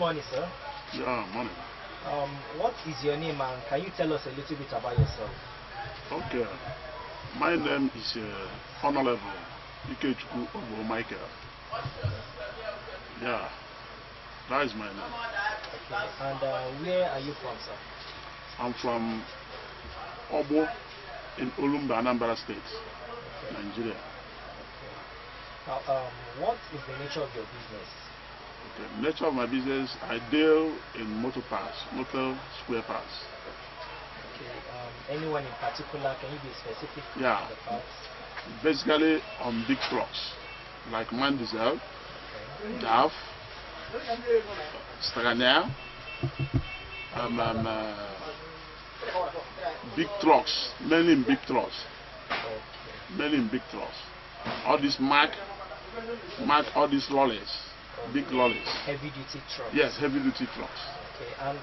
morning, sir. Yeah, morning. What is your name and can you tell us a little bit about yourself? Okay. My name is Honorable Ikechukwu Obo Michael. Yeah, that is my name. Okay. And where are you from, sir? I'm from Obo in Olumba, Anambra State, Okay. Nigeria. Okay. Now, what is the nature of your business? Okay. The nature of my business, I deal in motor parts, motor spare parts. Okay. Anyone in particular? Can you be specific? Yeah. On the parts? Basically on big trucks like Mandizel, Okay. DAF, Stagania, big trucks, mainly in big trucks. Okay. Mainly in big trucks. All these Mac, all these lorries, big lorries. Heavy duty trucks. Yes, heavy duty trucks. Okay. And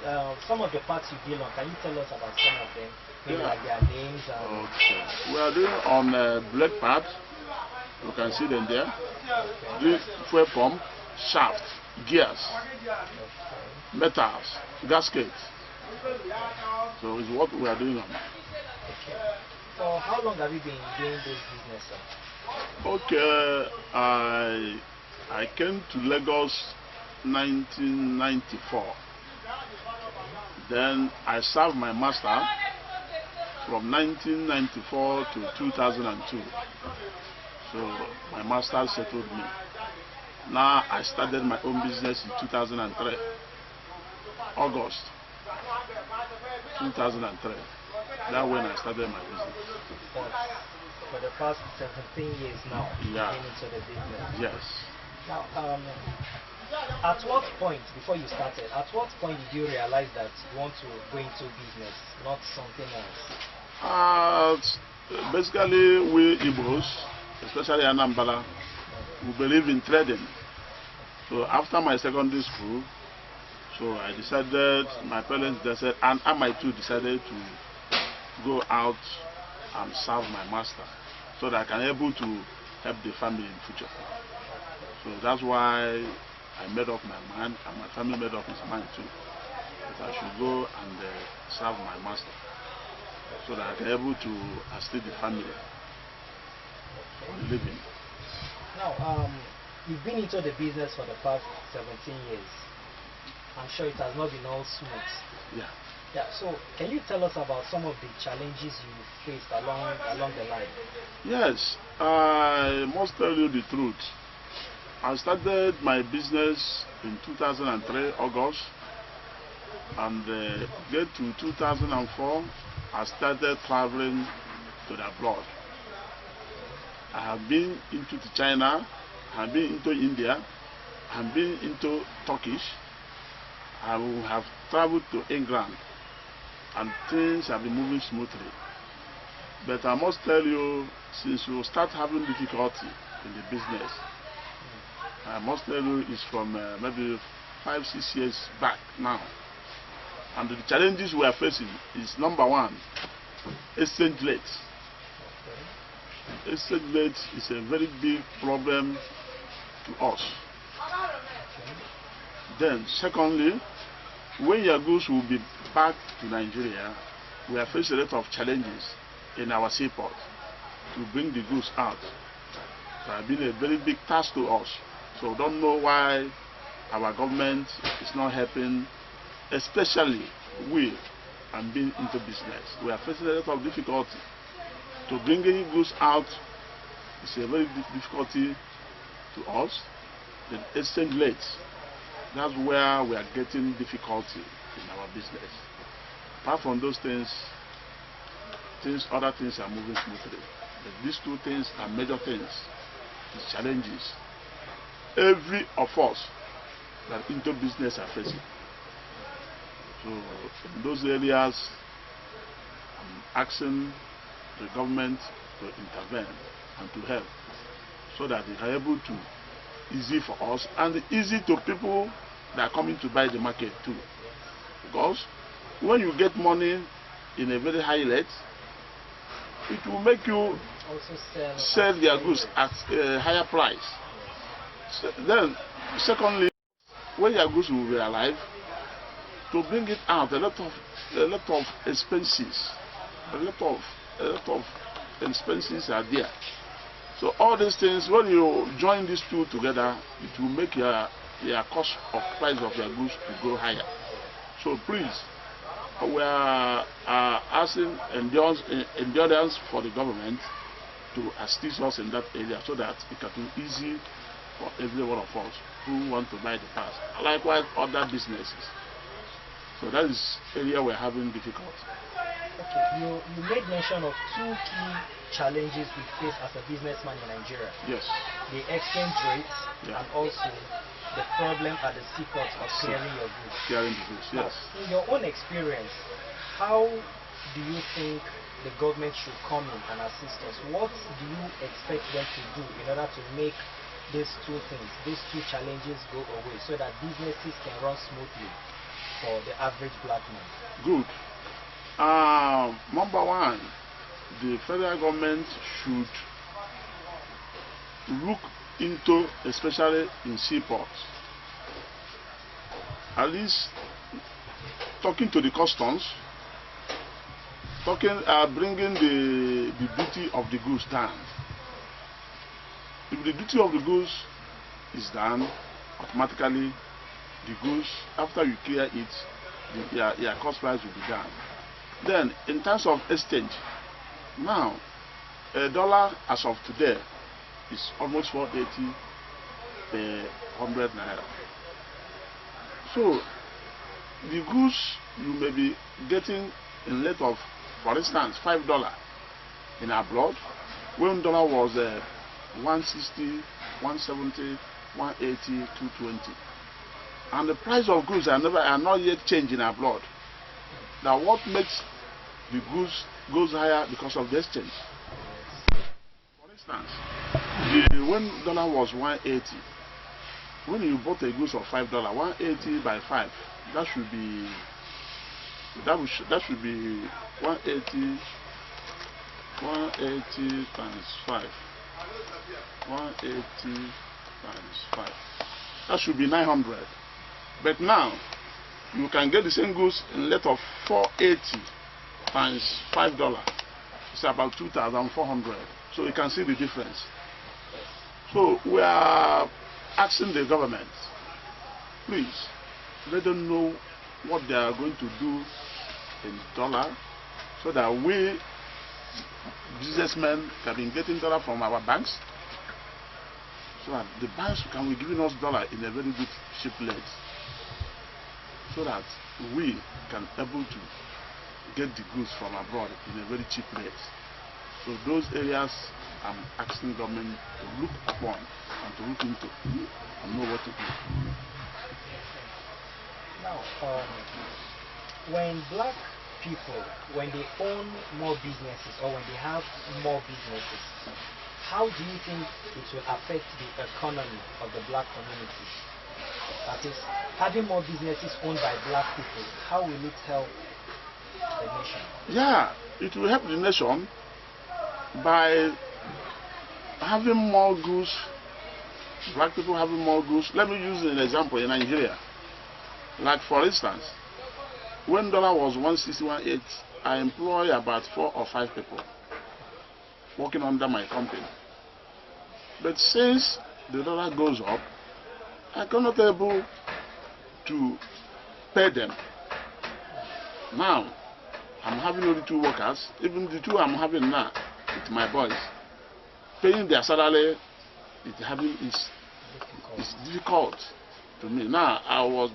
some of the parts you deal on, can you tell us about some of them? Maybe Yeah. like their names and... Okay. We are doing on blade pad. You can see them there. Okay. Fuel pump, shaft, gears, Okay. metals, gaskets. So it's what we are doing on. Okay. For how long have you been doing this business, sir? Okay, I came to Lagos 1994. Then I served my master from 1994 to 2002. So my master settled me. Now I started my own business in 2003, August 2003. That's when I started my business. For the past 17 years now, Yeah. you've been into the business. Yes. Now, at what point, before you started, at what point did you realize that you want to go into business, not something else? Basically, we Igbos, especially Anambra, we believe in trading. So after my secondary school, so I decided, my parents decided, and I too decided to go out and serve my master so that I can able to help the family in future. So that's why I made up my mind, and my family made up his mind too, that I should go and serve my master so that I can able to assist the family on living. Now, you've been into the business for the past 17 years. I'm sure it has not been all smooth. Yeah. Yeah, so can you tell us about some of the challenges you faced along the line? Yes, I must tell you the truth. I started my business in 2003, August, and get to 2004, I started traveling to the abroad. I have been into China, I have been into India, I have been into Turkish, I have traveled to England, and things have been moving smoothly. But I must tell you, since you start having difficulty in the business, I must tell you it's from maybe 5-6 years back now. And the challenges we are facing is number one, exchange rate. Okay. Exchange rate is a very big problem to us. Okay. Then secondly, when your goods will be back to Nigeria, we are facing a lot of challenges in our seaport to bring the goods out. So it has been a very big task to us. So don't know why our government is not helping, especially we and being into business. We are facing a lot of difficulty to bringing goods out. It's a very difficulty to us. The exchange rates, that's where we are getting difficulty in our business. Apart from those things, other things are moving smoothly. But these two things are major things, the challenges every of us that into business are facing. So in those areas, I'm asking the government to intervene and to help so that they are able to easy for us and easy to people that are coming to buy the market too. Because when you get money in a very high rate, it will make you Also sell their goods at a higher price. So then, secondly, when your goods will be alive, to bring it out, a lot of expenses, a lot of expenses are there. So all these things, when you join these two together, it will make your cost of price of your goods to go higher. So please, we are asking endurance for the government to assist us in that area so that it can be easy for every one of us who want to buy the pass. Likewise, other businesses. So that is area we're having difficulty. Okay, you made mention of two key challenges we face as a businessman in Nigeria. Yes. The exchange rate, and also the problem at the seaports of clearing your goods. Clearing the goods, yes. Now, in your own experience, how do you think the government should come in and assist us? What do you expect them to do in order to make these two things, these two challenges go away so that businesses can run smoothly for the average black man? Good. Number one, the federal government should look into, especially in seaports, at least talking to the customs, bringing the duty of the goods down. If the duty of the goods is down, automatically the goods, after you clear it, your cost price will be down. Then, in terms of exchange, now $1 as of today is almost 480 per 100 naira. So the goods you may be getting in rate of, for instance, $5 in abroad, when dollar was 160, 170, 180, 220, and the price of goods are not yet changing abroad. Now, what makes the goods goes higher because of the exchange? For instance, when dollar was 180, when you bought a goods of $5, 180 by 5, that should be 180 times 5. 180 times 5. That should be 900. But now you can get the same goods in rate of 480 times $5. It's about 2,400. So you can see the difference. So we are asking the government, please let them know what they are going to do in dollar, so that we businessmen can be getting dollar from our banks, so that the banks can be giving us dollar in a very good cheap rate, so that we can able to get the goods from abroad in a very cheap rate. So those areas I'm asking government to look upon and to look into and know what to do. Now, when black people, when they own more businesses or when they have more businesses, how do you think it will affect the economy of the black community? That is, having more businesses owned by black people, how will it help the nation? Yeah, it will help the nation by having more goods, black people having more goods. Let me use an example in Nigeria. Like, for instance, when dollar was 160, I employ about 4 or 5 people working under my company. But since the dollar goes up, I cannot be able to pay them. Now, I'm having only 2 workers, even the 2 I'm having now with my boys. Paying their salary is difficult to me. Now, I was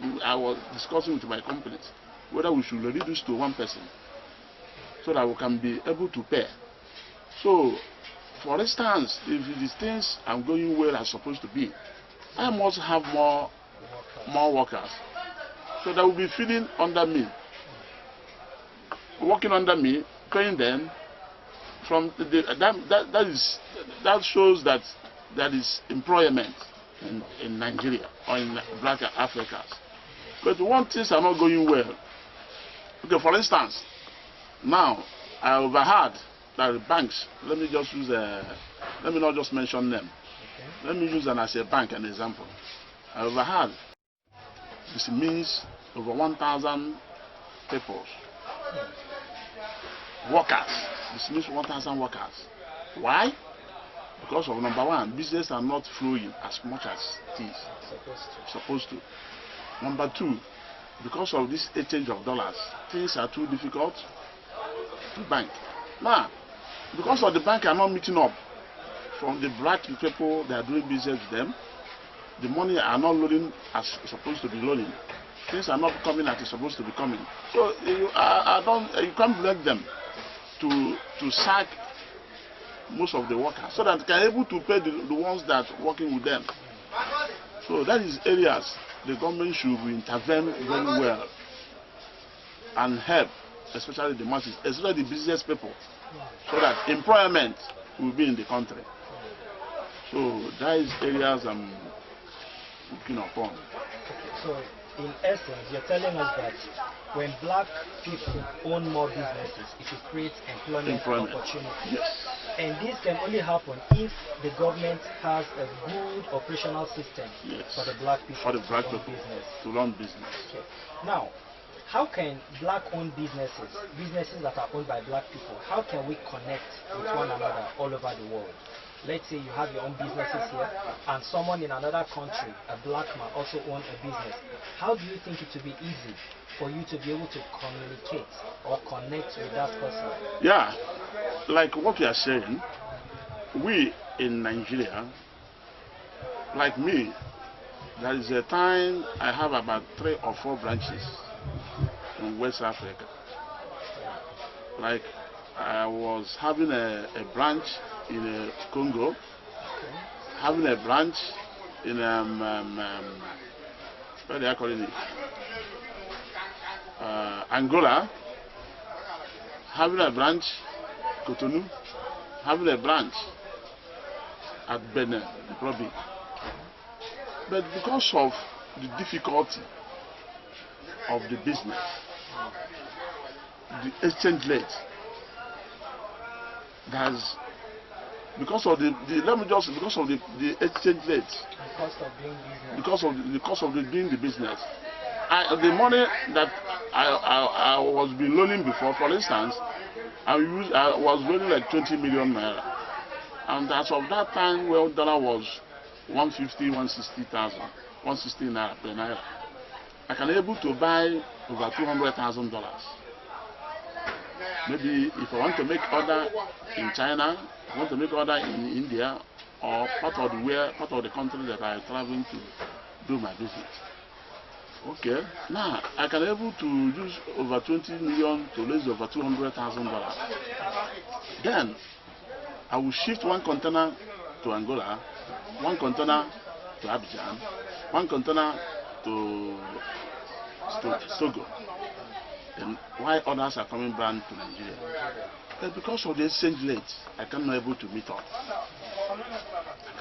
discussing with my companies whether we should reduce to 1 person so that we can be able to pay. So, for instance, if these things are going well as supposed to be, I must have more workers. So they will be feeding under me, working under me, paying them. From that shows that is employment in Nigeria or in black Africans. But when things are not going well, okay, for instance, now I overheard that the banks, let me not just mention them. Okay. Let me use them as a bank an example. I overheard This means over 1,000 people. Workers. This means 1,000 workers. Why? Because of number one, business are not flowing as much as it is supposed to. Number two, because of this exchange of dollars, things are too difficult to bank. Now, because of the bank are not meeting up from the black people that are doing business with them, the money are not loading as supposed to be loading. Things are not coming as it's supposed to be coming. So you can't blame them to sack most of the workers so that they are able to pay the ones that are working with them. So that is areas the government should intervene very well and help, especially the masses, especially the business people, so that employment will be in the country. So that is areas I'm looking upon. So in essence, you're telling us that when black people own more businesses, it will create employment. Opportunities. Yes. And this can only happen if the government has a good operational system for the black people, to run business. Okay. Now, how can black-owned businesses that are owned by black people, how can we connect with one another all over the world? Let's say you have your own businesses here, and someone in another country, a black man, also owns a business. How do you think it will be easy for you to be able to communicate or connect with that person? Yeah, like what you are saying, we in Nigeria, like me, there is a time I have about 3 or 4 branches in West Africa. Like I was having a branch in Congo, having a branch in what do I call it? Angola, having a branch Cotonou, having a branch at Benin Republic. But because of the difficulty of the business, the exchange rate, because of the exchange rate, because of the cost of doing the business, the money that I was been loaning before, for instance, I was loaning like 20 million naira, and as of that time, well, dollar was 150, 160,000, 160 naira per naira. I can able to buy over $200,000. Maybe if I want to make order in China, I want to make order in India, or part of the country that I am traveling to do my business. Okay, now I can able to use over 20 million to raise over $200,000. Then I will shift one container to Angola, one container to Abidjan, one container to Togo. And why others are coming back to Nigeria? But because of the exchange rate, I cannot able to meet up.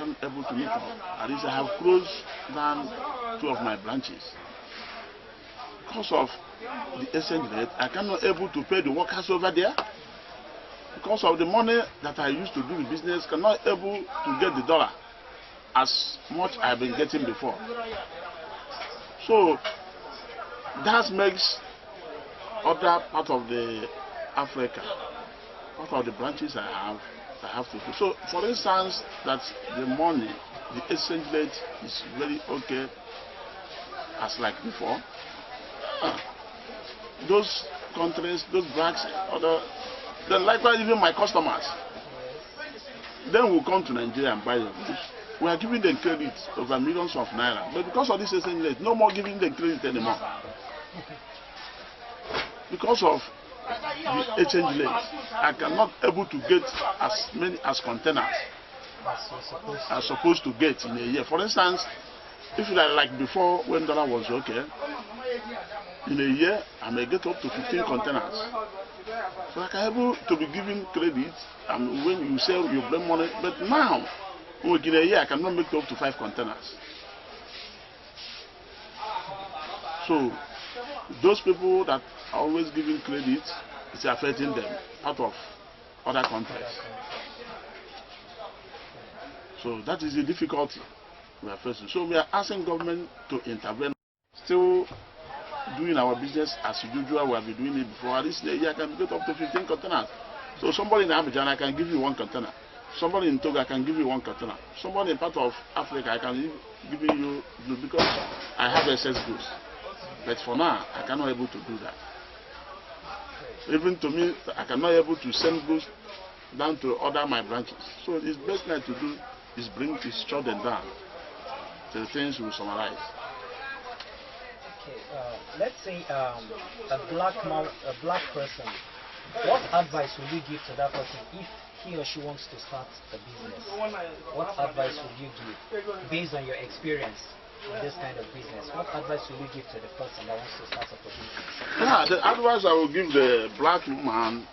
At least I have closed down 2 of my branches. Because of the exchange rate, I cannot able to pay the workers over there. Because of the money that I used to do the business, cannot able to get the dollar as much I've been getting before. So that makes other part of the Africa, part of the branches I have to do. So for instance, that the money, the exchange rate is very okay as like before. Those countries, those blacks, then likewise even my customers, then will come to Nigeria and buy the goods. We are giving them credit over millions of naira, but because of this exchange rate, no more giving them credit anymore. Because of the exchange rate, I cannot able to get as many as containers as supposed to get in a year. For instance, if you like before when dollar was okay, in a year I may get up to 15 containers. So I can able to be giving credit, and when you sell you bring money. But now, in a year I cannot make up to 5 containers. So those people that are always giving credit, it's affecting them out of other countries. So that is the difficulty we are facing. So we are asking government to intervene. still doing our business as usual. We have been doing it before. At least a year I can get up to 15 containers. So somebody in Abidjan, I can give you 1 container. Somebody in Togo, I can give you 1 container. Somebody in part of Africa, I can give you because I have excess goods. But for now, I cannot able to do that. Even to me, I cannot able to send goods down to other my branches. So it's best thing to do is shut them down. The things will summarize. Okay, let's say a black person. What advice will you give to that person if he or she wants to start a business? What advice will you give based on your experience in this kind of business? What advice will you give to the person that wants to start up a business? Yeah, the advice I will give the black man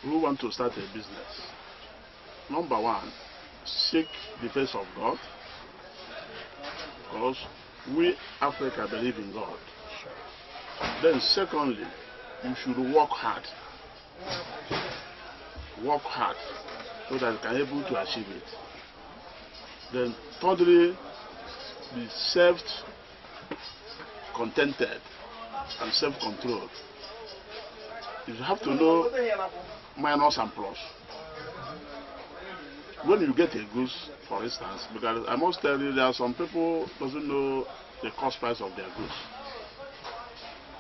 who wants to start a business. Number 1, seek the face of God. Because we Africa believe in God. Then secondly, you should work hard. Work hard so that you can be able to achieve it. Then thirdly, be self-contented and self-controlled. You have to know minus and plus. When you get a goods, for instance, because I must tell you, there are some people who doesn't know the cost price of their goods.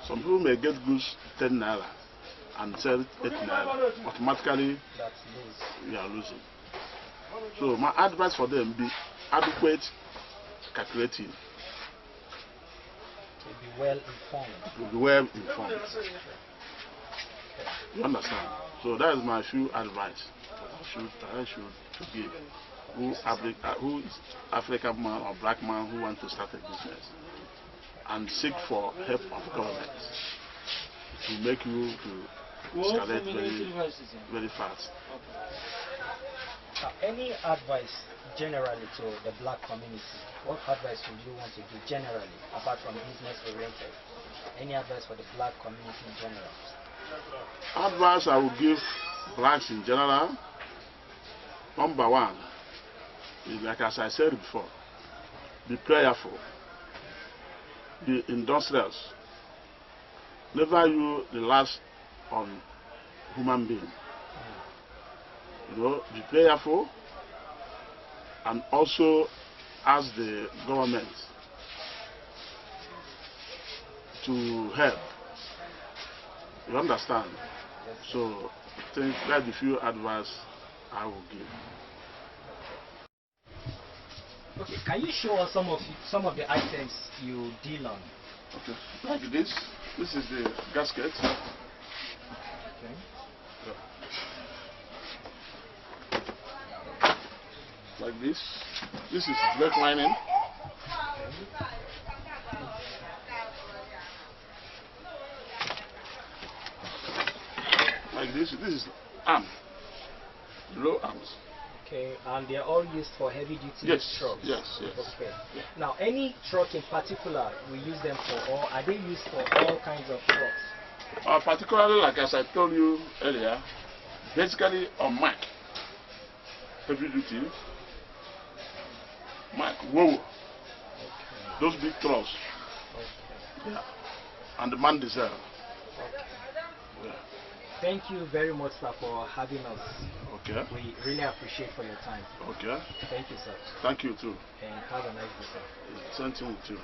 Some people may get goods 10 naira and sell 8 naira. Automatically, you are losing. So my advice for them be adequate calculating. To be well informed. To be well informed. You understand? So that is my few advice I should give who is African man or black man who wants to start a business, and seek for help of government to make you to escalate very fast. Any advice generally to the black community? What advice would you want to give generally, apart from business oriented? Any advice for the black community in general? Advice I will give blacks in general. Number 1 is, like as I said before, be prayerful, be industrious. Never you relax on human being. You know, be prayerful, and also ask the government to help. You understand? So I think that's the few advice I will give. Okay, can you show us some of the items you deal on? Okay, like this. This is the gasket. Okay. Yeah. Like this. This is brake lining. Like this is arm. Low arms. Okay, and they're all used for heavy duty trucks. Yes. Okay. Yeah. Now, any truck in particular we use them for, or are they used for all kinds of trucks? Particularly, like as I told you earlier, basically on Mack, heavy duty, Mack, Wowo, those big trucks. Okay. Yeah. And the man diesel. Okay. Yeah. Thank you very much, sir, for having us. Okay. We really appreciate for your time. Okay. Thank you, sir. Thank you too. And have a nice day, sir. Same thing with you.